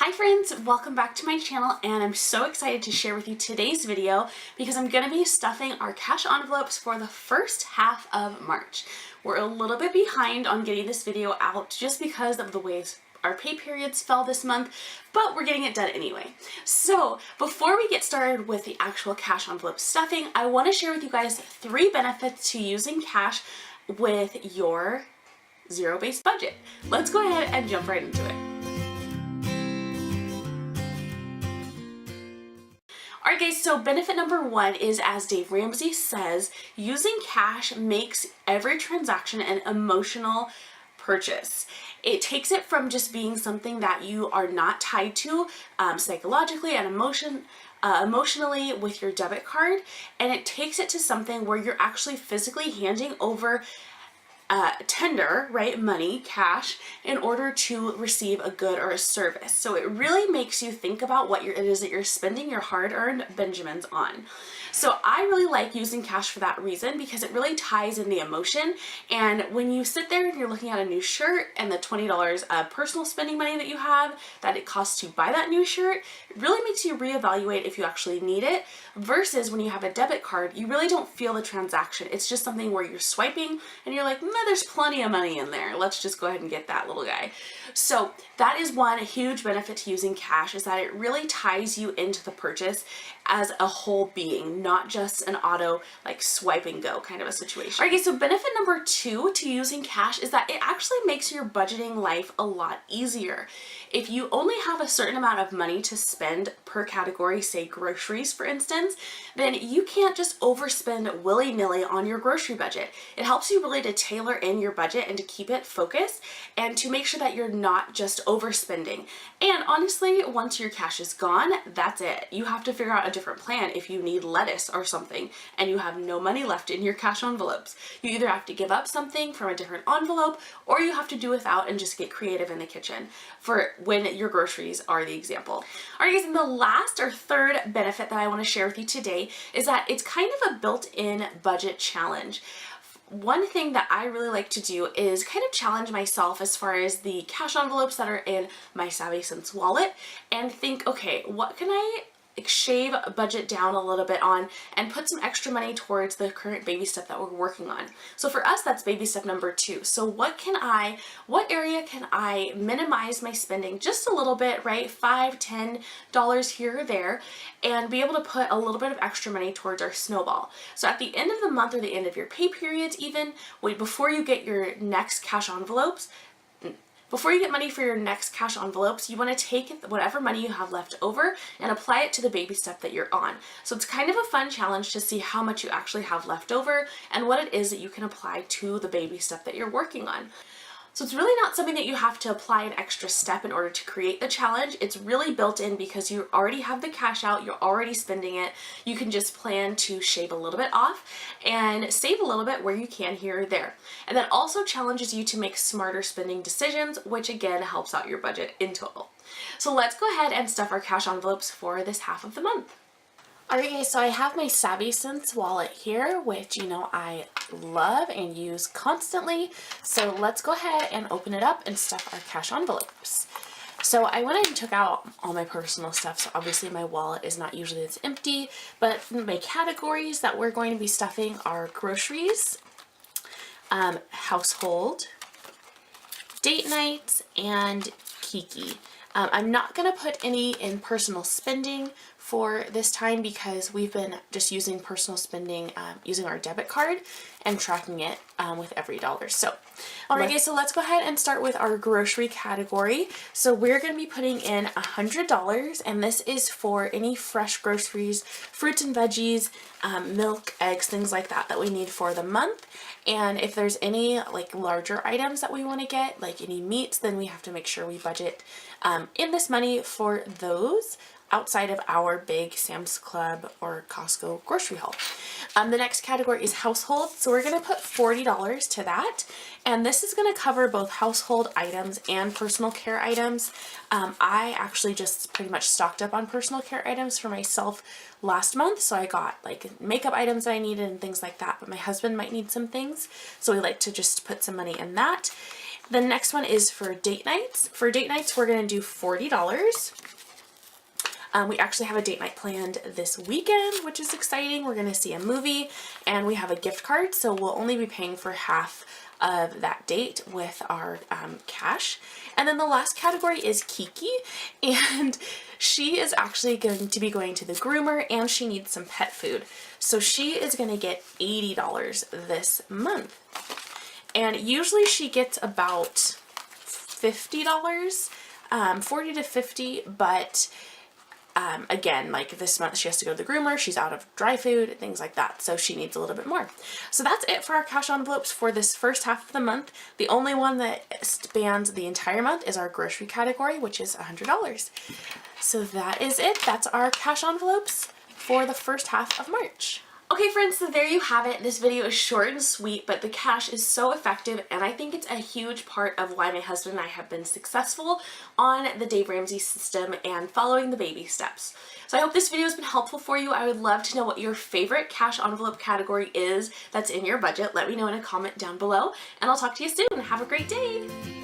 Hi friends, welcome back to my channel, and I'm so excited to share with you today's video because I'm going to be stuffing our cash envelopes for the first half of March. We're a little bit behind on getting this video out just because of the ways our pay periods fell this month, but we're getting it done anyway. So before we get started with the actual cash envelope stuffing, I want to share with you guys 3 benefits to using cash with your zero-based budget. Let's go ahead and jump right into it. Alright guys, so benefit number 1 is, as Dave Ramsey says, using cash makes every transaction an emotional purchase. It takes it from just being something that you are not tied to psychologically and emotionally with your debit card, and it takes it to something where you're actually physically handing over tender, right, money, cash, in order to receive a good or a service. So it really makes you think about what it is that you're spending your hard-earned Benjamins on. So I really like using cash for that reason because it really ties in the emotion. And when you sit there and you're looking at a new shirt and the $20 of personal spending money that you have that it costs to buy that new shirt, it really makes you reevaluate if you actually need it, versus when you have a debit card, you really don't feel the transaction. It's just something where you're swiping and you're like, there's plenty of money in there. Let's just go ahead and get that little guy. So that is one huge benefit to using cash, is that it really ties you into the purchase as a whole being, not just an auto like swipe and go kind of a situation. Okay, so benefit number 2 to using cash is that it actually makes your budgeting life a lot easier. If you only have a certain amount of money to spend per category, say groceries for instance, then you can't just overspend willy-nilly on your grocery budget. It helps you really to tailor in your budget and to keep it focused and to make sure that you're not just overspending. And honestly, once your cash is gone, that's it. You have to figure out a different plan if you need lettuce or something and you have no money left in your cash envelopes. You either have to give up something from a different envelope, or you have to do without and just get creative in the kitchen for when your groceries are the example. Alright guys, and the last or third benefit that I want to share with you today is that it's kind of a built-in budget challenge. One thing that I really like to do is kind of challenge myself as far as the cash envelopes that are in my Savvy Cents wallet and think, okay, what can I shave a budget down a little bit on and put some extra money towards the current baby step that we're working on. So for us, that's baby step number 2. So what area can I minimize my spending just a little bit, right? $5-10 here or there, and be able to put a little bit of extra money towards our snowball. So at the end of the month or the end of your pay periods even, before you get your next cash envelopes, before you get money for your next cash envelopes, you want to take whatever money you have left over and apply it to the baby step that you're on. So it's kind of a fun challenge to see how much you actually have left over and what it is that you can apply to the baby step that you're working on. So it's really not something that you have to apply an extra step in order to create the challenge. It's really built in because you already have the cash out, you're already spending it. You can just plan to shave a little bit off and save a little bit where you can here or there. And that also challenges you to make smarter spending decisions, which again helps out your budget in total. So let's go ahead and stuff our cash envelopes for this half of the month. Alright guys, so I have my Savvy Cents wallet here, which you know I love and use constantly. So let's go ahead and open it up and stuff our cash envelopes. So I went and took out all my personal stuff, so obviously my wallet is not usually as empty, but my categories that we're going to be stuffing are groceries, household, date nights, and Kiki. I'm not going to put any in personal spending for this time because we've been just using personal spending using our debit card and tracking it with every dollar. So, alright guys, so let's go ahead and start with our grocery category. So we're going to be putting in $100, and this is for any fresh groceries, fruits and veggies, milk, eggs, things like that we need for the month. And if there's any like larger items that we want to get, like any meats, then we have to make sure we budget in this money for those outside of our big Sam's Club or Costco grocery haul. The next category is household, so we're going to put $40 to that, and this is going to cover both household items and personal care items. I actually just pretty much stocked up on personal care items for myself last month, so I got like makeup items that I needed and things like that, but my husband might need some things, so we like to just put some money in that. The next one is for date nights. For date nights, we're going to do $40. We actually have a date night planned this weekend, which is exciting. We're going to see a movie and we have a gift card, so we'll only be paying for half of that date with our cash. And then the last category is Kiki, and she is actually going to be going to the groomer and she needs some pet food. So she is going to get $80 this month. And usually she gets about $50, 40 to 50, but again, like this month she has to go to the groomer, she's out of dry food, things like that, so she needs a little bit more. So that's it for our cash envelopes for this first half of the month. The only one that spans the entire month is our grocery category, which is $100. So that is it. That's our cash envelopes for the first half of March. Okay friends, so there you have it. This video is short and sweet, but the cash is so effective, and I think it's a huge part of why my husband and I have been successful on the Dave Ramsey system and following the baby steps. So I hope this video has been helpful for you. I would love to know what your favorite cash envelope category is that's in your budget. Let me know in a comment down below, and I'll talk to you soon. Have a great day.